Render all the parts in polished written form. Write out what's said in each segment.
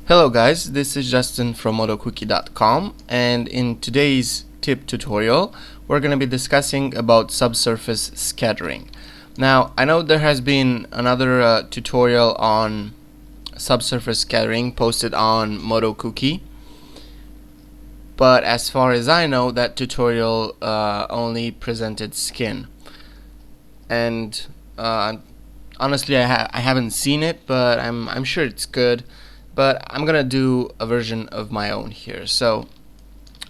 Hello guys, this is Justin from ModoCookie.com, and in today's tip tutorial we're going to be discussing about subsurface scattering. Now I know there has been another tutorial on subsurface scattering posted on ModoCookie, but as far as I know that tutorial only presented skin, and honestly I haven't seen it, but I'm sure it's good. But I'm gonna do a version of my own here. So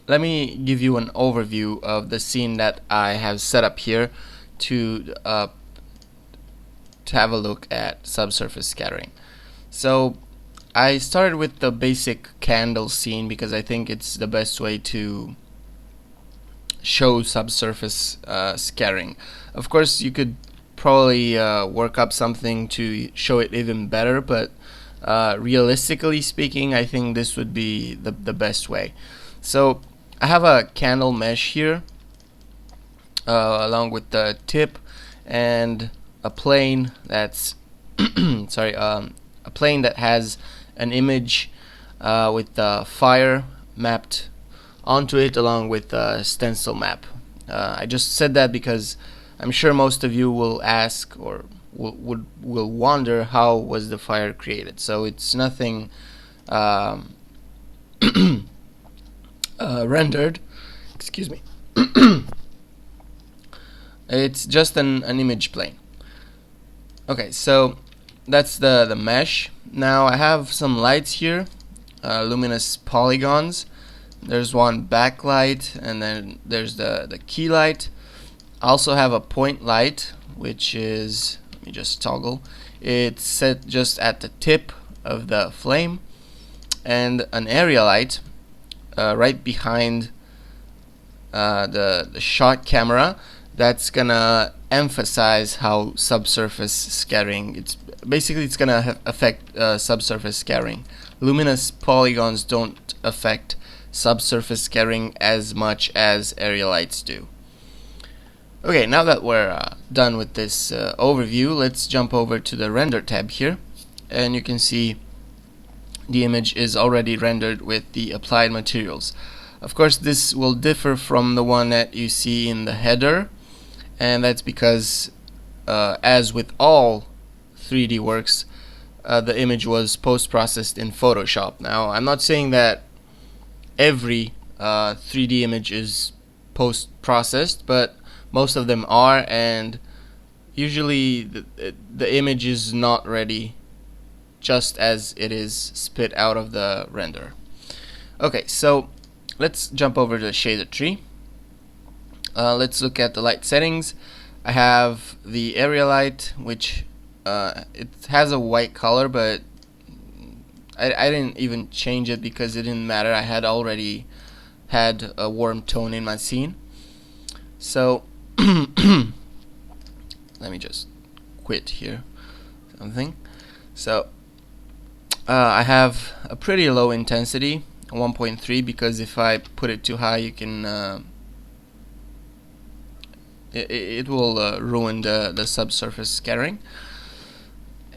let me give you an overview of the scene that I have set up here to have a look at subsurface scattering. So I started with the basic candle scene because I think it's the best way to show subsurface scattering. Of course, you could probably work up something to show it even better, but realistically speaking, I think this would be the best way. So I have a candle mesh here along with the tip and a plane that's sorry, a plane that has an image with the fire mapped onto it along with a stencil map. I just said that because I'm sure most of you will ask or will wonder how was the fire created. So it's nothing rendered, excuse me. It's just an image plane. Okay, so that's the mesh. Now I have some lights here, luminous polygons. There's one backlight, and then there's the key light. I also have a point light, which is, let me just toggle, it's set just at the tip of the flame, and an area light right behind the shot camera that's gonna emphasize how subsurface scattering, it's gonna affect subsurface scattering. Luminous polygons don't affect subsurface scattering as much as area lights do. Okay, now that we're done with this overview, let's jump over to the render tab here, and you can see the image is already rendered with the applied materials. Of course, this will differ from the one that you see in the header, and that's because as with all 3D works, the image was post-processed in Photoshop. Now, I'm not saying that every 3D image is post-processed, but most of them are, and usually the image is not ready just as it is spit out of the render. Okay, so let's jump over to the shader tree. Let's look at the light settings. I have the area light, which it has a white color, but I didn't even change it because it didn't matter. I had already had a warm tone in my scene. So let me just quit here something. So I have a pretty low intensity, 1.3, because if I put it too high, you can it will ruin the subsurface scattering.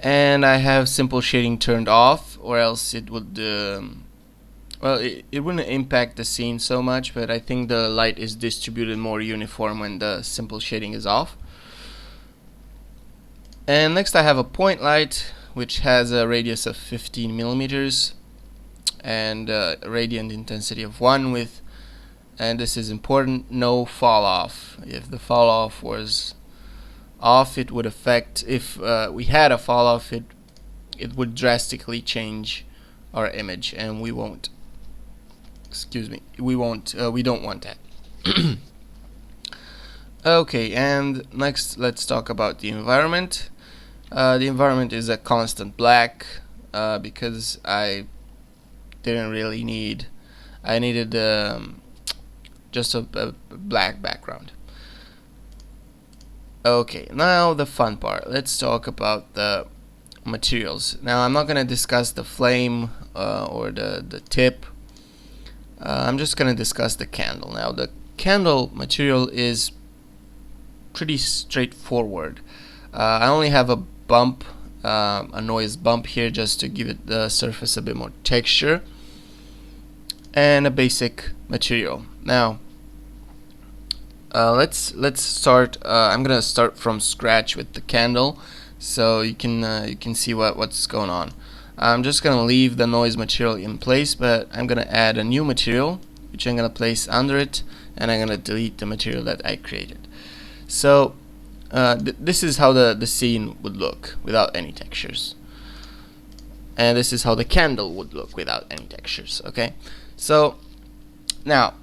And I have simple shading turned off, or else it would well, it wouldn't impact the scene so much, but I think the light is distributed more uniform when the simple shading is off. And next I have a point light, which has a radius of 15 millimeters and a radiant intensity of 1 with, and this is important, no fall off. If the fall off was off, it would affect, if we had a fall off, it would drastically change our image, and we won't. Excuse me, we don't want that. Okay, and next let's talk about the environment. The environment is a constant black because I didn't really need, I needed just a black background. Okay, now the fun part. Let's talk about the materials. Now I'm not gonna discuss the flame or the tip. I'm just gonna discuss the candle. Now the candle material is pretty straightforward. I only have a bump a noise bump here just to give it the surface a bit more texture, and a basic material. Now let's start. I'm gonna start from scratch with the candle, so you can see what's going on. I'm just gonna leave the noise material in place, but I'm gonna add a new material which I'm gonna place under it, and I'm gonna delete the material that I created. So this is how the scene would look without any textures, and this is how the candle would look without any textures. Okay, so now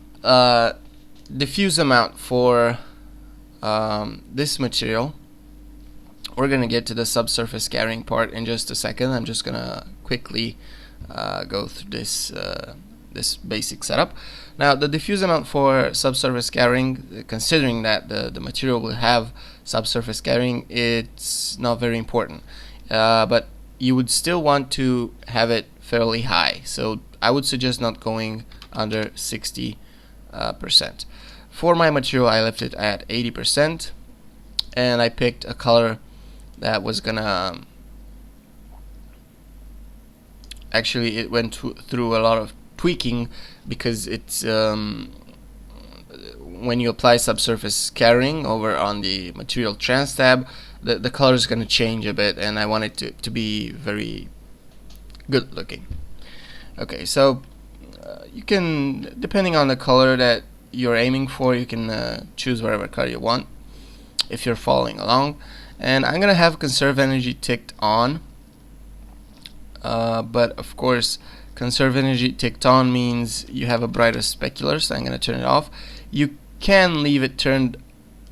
diffuse amount for this material. We're gonna get to the subsurface scattering part in just a second. I'm just gonna quickly go through this basic setup. Now the diffuse amount for subsurface scattering, considering that the material will have subsurface scattering, it's not very important, but you would still want to have it fairly high, so I would suggest not going under 60%. For my material, I left it at 80%, and I picked a color that was gonna actually, it went through a lot of tweaking, because it's when you apply subsurface scattering over on the material trans tab, the color is going to change a bit, and I want it to be very good looking. Okay, so you can, depending on the color that you're aiming for, you can choose whatever color you want if you're following along. And I'm gonna have conserve energy ticked on, but of course conserve energy ticked on means you have a brighter specular, so I'm gonna turn it off. You can leave it turned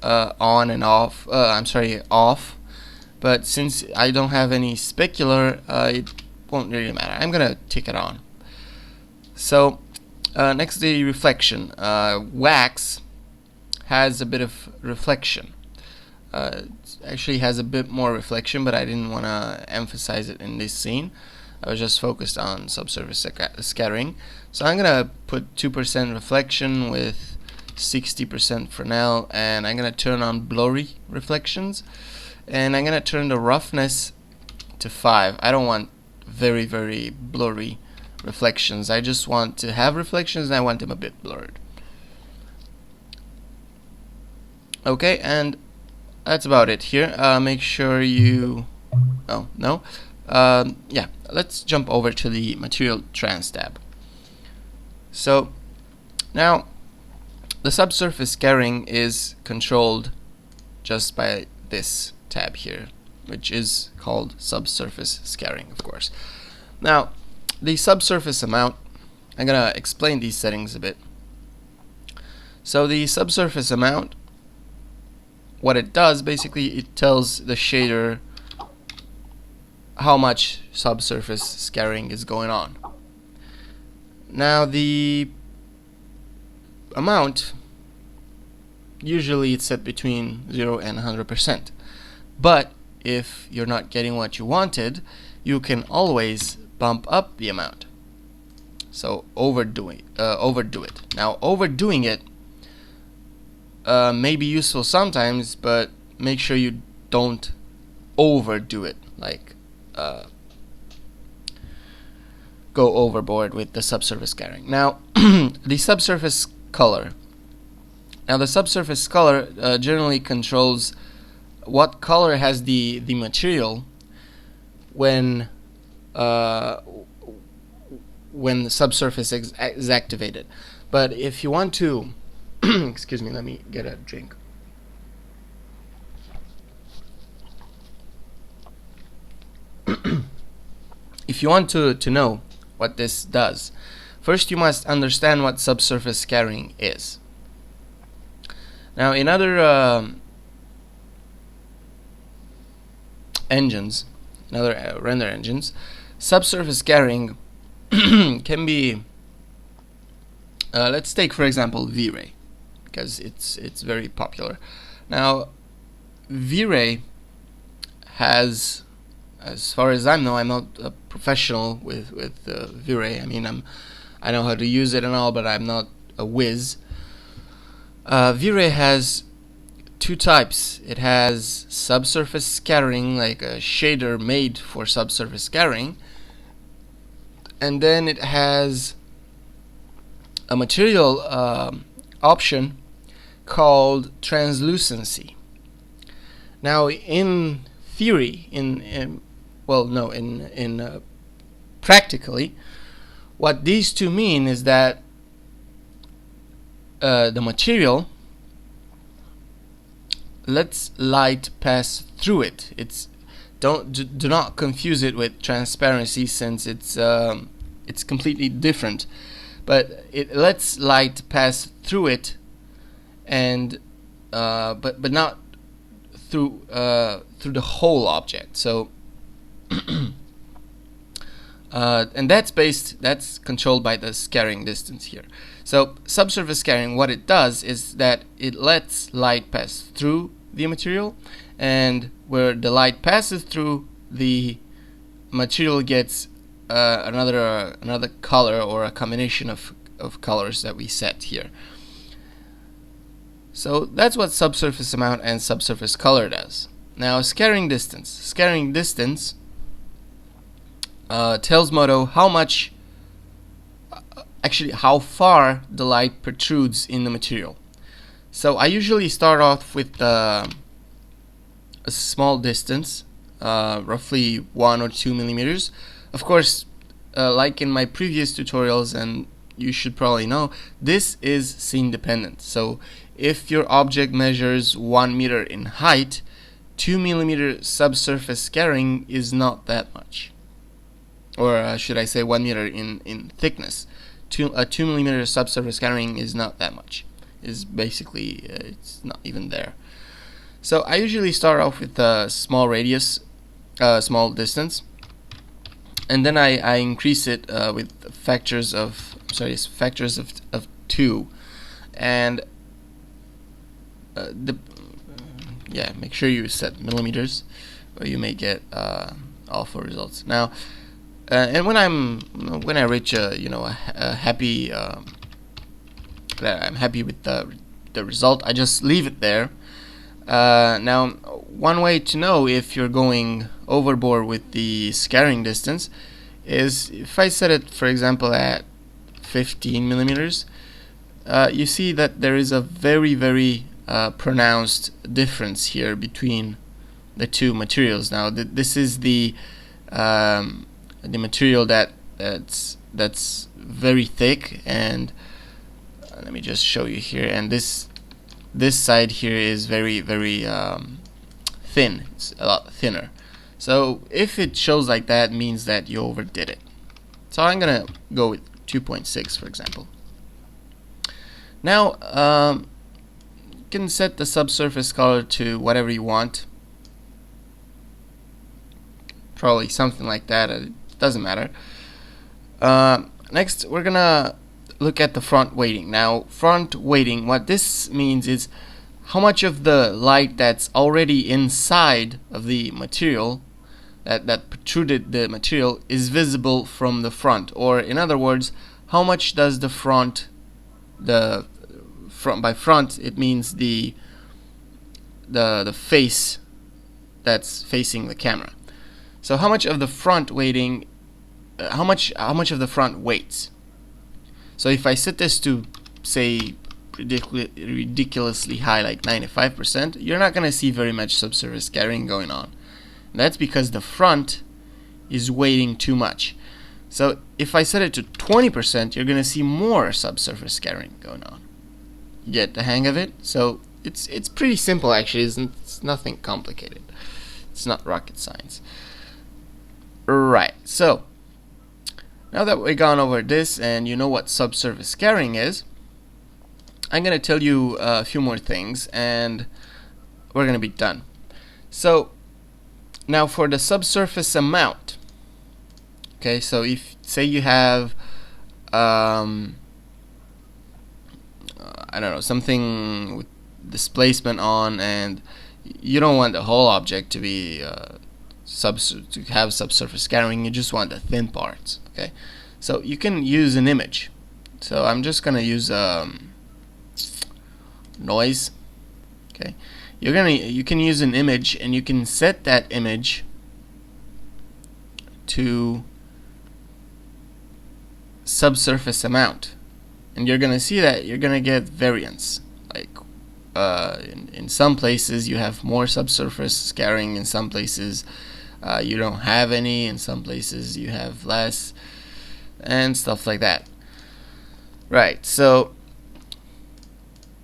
on and off, off, but since I don't have any specular, it won't really matter. I'm gonna tick it on. So next, the reflection. Wax has a bit of reflection. It actually has a bit more reflection, but I didn't want to emphasize it in this scene. I was just focused on subsurface scattering. So I'm gonna put 2% reflection with 60% for now, and I'm gonna turn on blurry reflections, and I'm gonna turn the roughness to 5. I don't want very, very blurry reflections. I just want to have reflections, and I want them a bit blurred. Okay, and that's about it here. Make sure you, yeah, let's jump over to the material trans tab. So now the subsurface scattering is controlled just by this tab here, which is called subsurface scattering, of course. Now the subsurface amount, I'm gonna explain these settings a bit. So the subsurface amount, what it does, basically it tells the shader how much subsurface scattering is going on. Now the amount, usually it's set between 0 and 100%, but if you're not getting what you wanted, you can always bump up the amount. So overdo it. Now overdoing it may be useful sometimes, but make sure you don't overdo it, like go overboard with the subsurface scattering. Now the subsurface color. Now the subsurface color generally controls what color has the material when the subsurface is activated. But if you want to excuse me, let me get a drink. If you want to know what this does, first you must understand what subsurface scattering is. Now in other engines, in other render engines, subsurface scattering can be, let's take for example V-Ray, because it's very popular. Now V-Ray has, as far as I know, I'm not a professional with V-Ray. I mean, I know how to use it and all, but I'm not a whiz. V-Ray has two types. It has subsurface scattering, like a shader made for subsurface scattering, and then it has a material option called translucency. Now, in theory, practically, what these two mean is that the material lets light pass through it. Do not confuse it with transparency, since it's completely different. But it lets light pass through it, and but not through the whole object. So and that's controlled by the scattering distance here. So subsurface scattering, what it does is that it lets light pass through the material, and where the light passes through, the material gets another color, or a combination of colors that we set here. So that's what subsurface amount and subsurface color does. Now, scattering distance. Scattering distance tells Modo how much, actually how far the light protrudes in the material. So I usually start off with a small distance, roughly 1 or 2 millimeters. Of course, like in my previous tutorials, and you should probably know, this is scene dependent. So if your object measures 1 meter in height, 2 millimeter subsurface scattering is not that much. Or should I say 1 meter in thickness. 2 millimeter subsurface scattering is not that much. Is basically it's not even there. So I usually start off with a small radius, small distance, and then I increase it with factors of 2, and make sure you set millimeters, or you may get awful results. Now, and when I reach a happy that I'm happy with the result, I just leave it there. Now, one way to know if you're going overboard with the scattering distance is if I set it, for example, at 15 millimeters, you see that there is a very pronounced difference here between the two materials. Now, this is the material that's very thick, and let me just show you here. And this side here is very thin. It's a lot thinner. So if it shows like that, it means that you overdid it. So I'm gonna go with 2.6, for example. Now you can set the subsurface color to whatever you want. Probably something like that. It doesn't matter. Next, we're gonna look at the front weighting. Now, front weighting, what this means is how much of the light that's already inside of the material, that protruded the material, is visible from the front. Or in other words, how much does the front, by front it means the face that's facing the camera. So how much of the front weighting, how much of the front weights? So if I set this to, say, ridiculously high, like 95%, you're not going to see very much subsurface scattering going on. And that's because the front is weighting too much. So if I set it to 20%, you're going to see more subsurface scattering going on. You get the hang of it? So it's pretty simple, actually. It's nothing complicated. It's not rocket science. Right, so now that we've gone over this and you know what subsurface scattering is, I'm going to tell you a few more things and we're going to be done. So now for the subsurface amount, okay, so if say you have I don't know, something with displacement on, and you don't want the whole object to be to have subsurface scattering, you just want the thin parts. Okay, so you can use an image. So I'm just gonna use noise. Okay, you can use an image, and you can set that image to subsurface amount, and you're gonna see that you're gonna get variance. Like in some places you have more subsurface scattering, in some places you don't have any, in some places you have less, and stuff like that. Right, so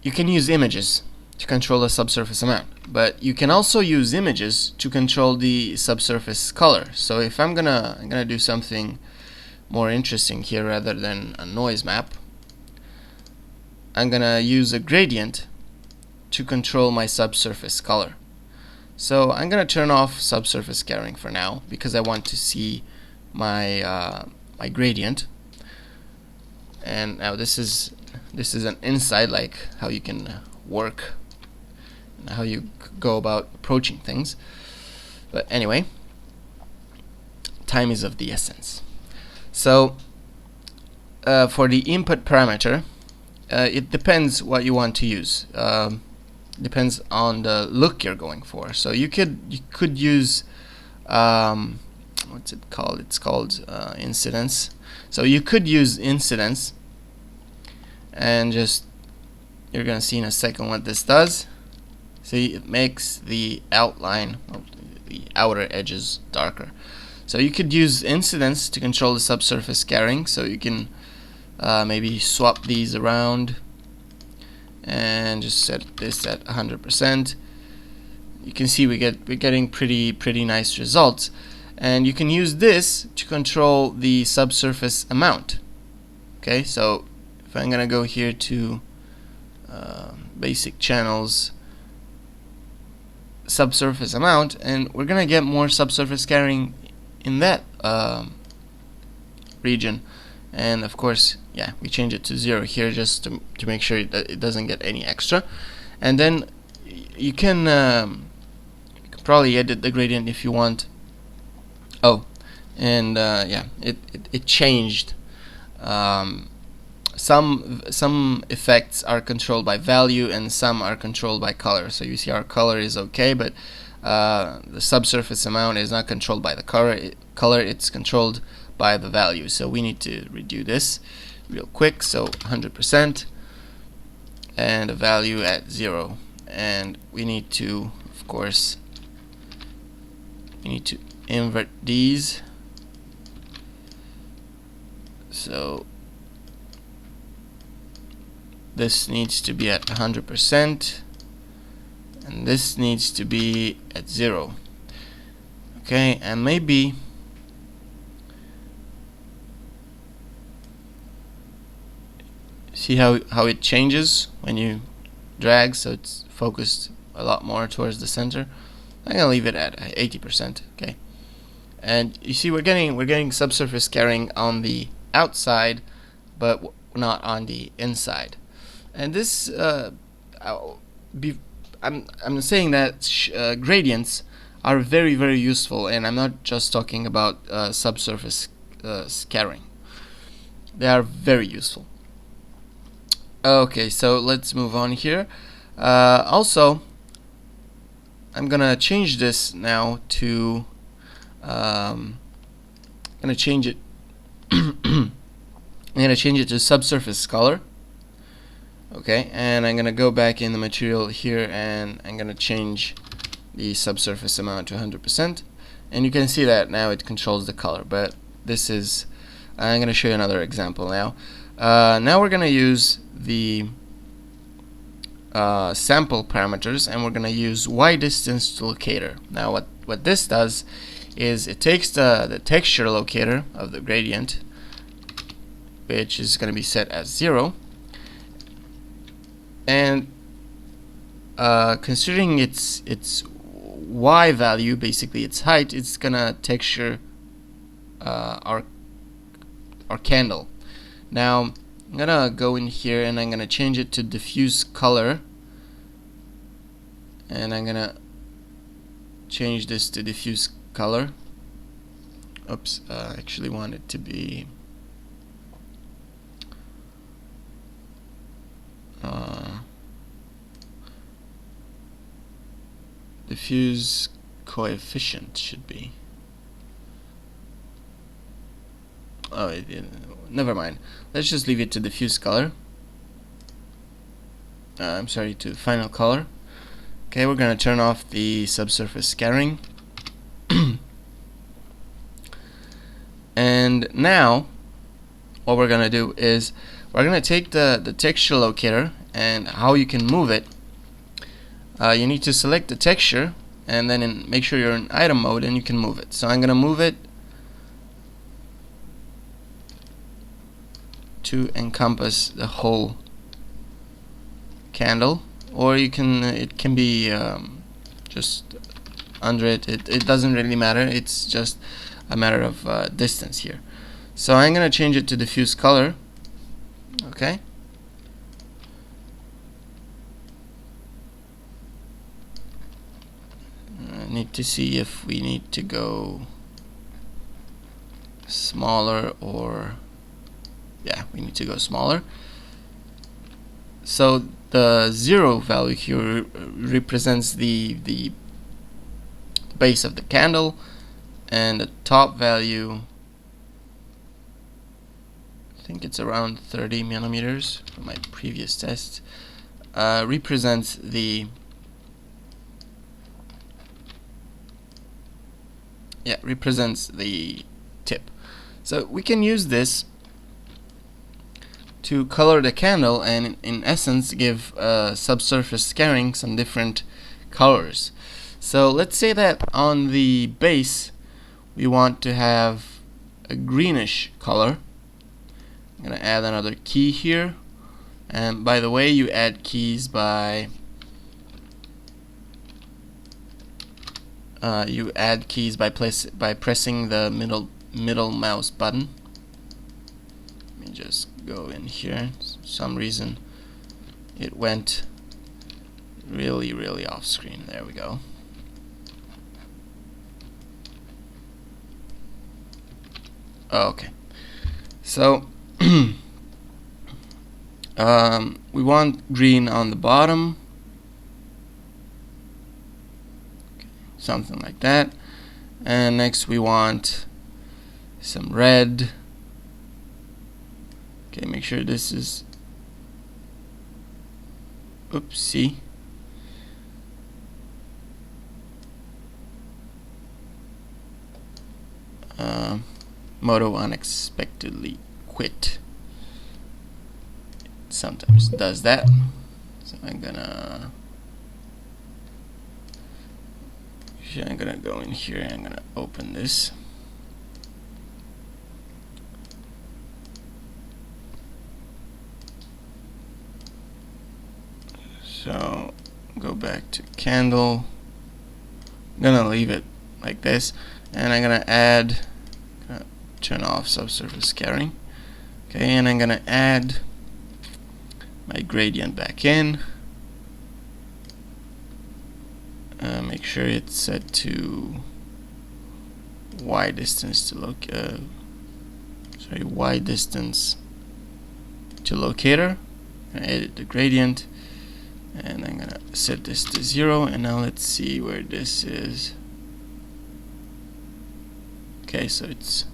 you can use images to control the subsurface amount, but you can also use images to control the subsurface color. So if I'm gonna do something more interesting here rather than a noise map, I'm gonna use a gradient to control my subsurface color. So I'm gonna turn off subsurface scattering for now because I want to see my my gradient. And now this is an insight, like how you can work and how you go about approaching things. But anyway, time is of the essence. So for the input parameter, it depends what you want to use. Depends on the look you're going for. So you could use what's it called? It's called incidence. So you could use incidence, and just you're gonna see in a second what this does. See, it makes the outline, the outer edges, darker. So you could use incidence to control the subsurface scattering. So you can maybe swap these around and just set this at 100%. You can see we're getting pretty nice results. And you can use this to control the subsurface amount. Okay, so if I'm gonna go here to basic channels, subsurface amount, and we're gonna get more subsurface scattering in that region. And of course, yeah, we change it to 0 here just to make sure that it doesn't get any extra. And then you can probably edit the gradient if you want. Oh, and yeah, it changed. Some effects are controlled by value and some are controlled by color. So you see our color is okay, but the subsurface amount is not controlled by the color. It's controlled by the value. So we need to redo this real quick. So 100% and a value at 0, and we need to, of course, invert these. So this needs to be at 100% and this needs to be at 0. Okay, and maybe see how it changes when you drag, so it's focused a lot more towards the center. I'm gonna leave it at 80%. Okay, and you see we're getting subsurface scattering on the outside, but not on the inside. And this I'm saying that gradients are very useful, and I'm not just talking about subsurface scattering. They are very useful. Okay, so let's move on here. Also, I'm gonna change this now to I'm gonna change it I'm gonna change it to subsurface color. Okay, and I'm gonna go back in the material here and I'm gonna change the subsurface amount to 100%, and you can see that now it controls the color. But this is, I'm gonna show you another example now. Now we're gonna use the sample parameters, and we're gonna use y distance to locator. Now what this does is it takes the texture locator of the gradient, which is gonna be set as 0, and considering its y value, basically its height, it's gonna texture our candle. Now I'm gonna go in here and I'm gonna change it to diffuse color, and I'm gonna change this to diffuse color. Oops, I actually want it to be diffuse coefficient should be. Oh, never mind. Let's just leave it to diffuse color. I'm sorry, to final color. Okay, we're gonna turn off the subsurface scattering. And now what we're gonna do is we're gonna take the texture locator, and how you can move it. You need to select the texture and then make sure you're in item mode and you can move it. So I'm gonna move it to encompass the whole candle, or you can it can be just under it. It doesn't really matter. It's just a matter of distance here. So I'm gonna change it to diffuse color. Okay. I need to see if we need to go smaller, or yeah, we need to go smaller. So the 0 value here represents the base of the candle, and the top value, I think it's around 30 millimeters from my previous test, represents the tip. So we can use this to color the candle and in essence give subsurface scattering some different colors. So let's say that on the base we want to have a greenish color. I'm gonna add another key here, and by the way, you add keys by pressing the middle mouse button. Let me just go in here. For some reason it went really off screen. There we go. Okay, so we want green on the bottom, something like that, and next we want some red. Okay, make sure this is, oopsie, Modo unexpectedly quit. It sometimes does that. So I'm gonna go in here and I'm gonna open this. So go back to candle. I'm gonna leave it like this, and I'm gonna turn off subsurface scattering. Okay, and I'm gonna add my gradient back in. Make sure it's set to y distance to y distance to locator. I'm gonna edit the gradient, and I'm gonna set this to 0. And now let's see where this is. Okay, so it's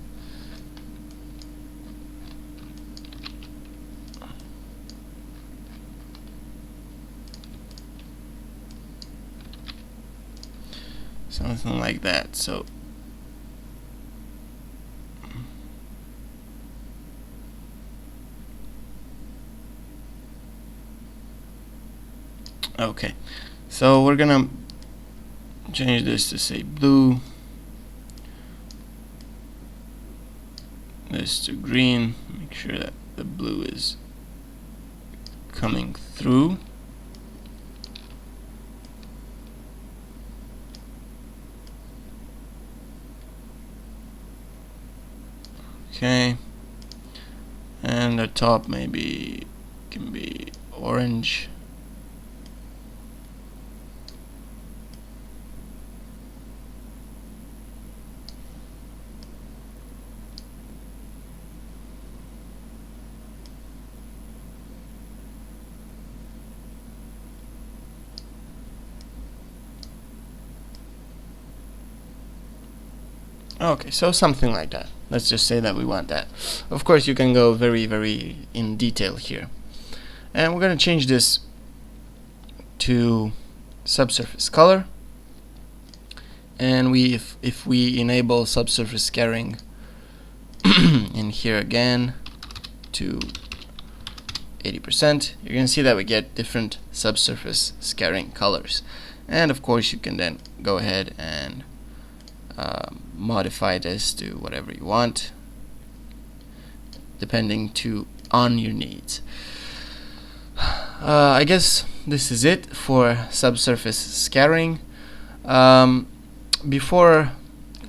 something like that. So okay, so we're gonna change this to say blue, this to green. Make sure that the blue is coming through. Okay, and the top maybe can be orange. Okay, so something like that. Let's just say that we want that. Of course, you can go very in detail here. And we're going to change this to Subsurface Color. And if we enable subsurface scattering in here again to 80%, you're going to see that we get different subsurface scattering colors. And of course, you can then go ahead and modify this to whatever you want, depending on your needs. I guess this is it for subsurface scattering. Before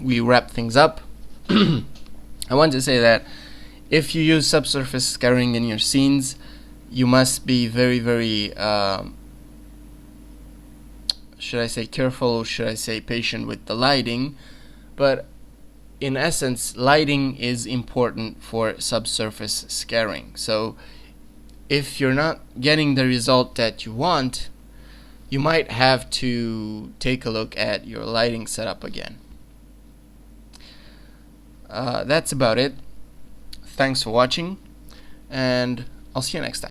we wrap things up, I want to say that if you use subsurface scattering in your scenes, you must be very should I say careful, or should I say patient with the lighting. But in essence, lighting is important for subsurface scattering. So if you're not getting the result that you want, you might have to take a look at your lighting setup again. That's about it. Thanks for watching, and I'll see you next time.